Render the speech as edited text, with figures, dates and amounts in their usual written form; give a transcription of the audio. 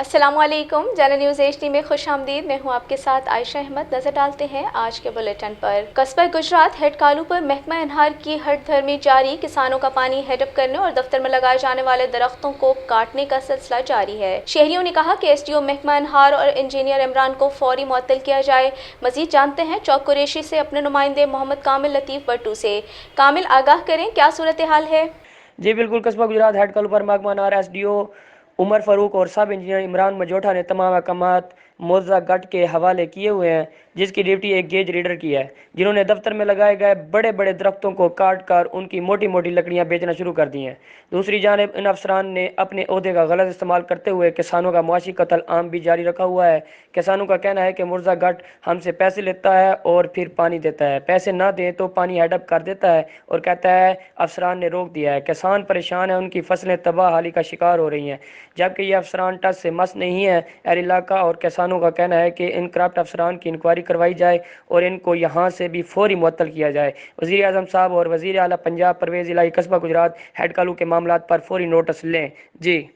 अस्सलाम वालेकुम। जन न्यूज़ HD में खुश आमदीद। मैं हूँ आपके साथ आयशा अहमद। नजर डालते हैं आज के बुलेटिन पर। कस्बा गुजरात हेड कालू पर महकमा अनहार की हट धर्मी जारी। किसानों का पानी हेडअप करने और दफ्तर में लगाए जाने वाले दरख्तों को काटने का सिलसिला जारी है। शहरियों ने कहा कि SDO महकमा अनहार और इंजीनियर इमरान को फौरी मुअत्तल किया जाए। मजीद जानते हैं चौक कुरैशी से अपने नुमाइंदे मोहम्मद कामिल लतीफ़ बट्टू से। कामिल, आगाह करें, क्या सूरत हाल है? जी बिल्कुल। कस्बा गुजरात हेड कल पर महकमा अनहार SDO उमर फ़ारूक और सब इंजीनियर इमरान मजोठा ने तमाम अहकामात मौजूदा गट के हवाले किए हुए हैं, जिसकी ड्यूटी एक गेज रीडर की है, जिन्होंने दफ्तर में लगाए गए बड़े बड़े दरख्तों को काट कर उनकी मोटी मोटी लकड़ियां बेचना शुरू कर दी हैं। दूसरी जानिब इन अफसरान ने अपने ओहदे का गलत इस्तेमाल करते हुए किसानों का मुआशी कत्ल आम भी जारी रखा हुआ है। किसानों का कहना है कि मुर्जा गट हमसे पैसे लेता है और फिर पानी देता है, पैसे ना दे तो पानी हेडअप कर देता है और कहता है अफसरान ने रोक दिया है। किसान परेशान है, उनकी फसलें तबाह हाली का शिकार हो रही हैं, जबकि ये अफसरान टच से मस नहीं है। एहल इलाका और किसानों का कहना है कि इन करप्ट अफसरान की इंक्वायरी करवाई जाए और इनको यहाँ से भी फौरी मुअत्तल किया जाए। वज़ीर आज़म साहब और वज़ीर आला पंजाब परवेज़ इलाही कस्बा गुजरात हेड कालू के मामलात पर फौरी नोटिस लें। जी।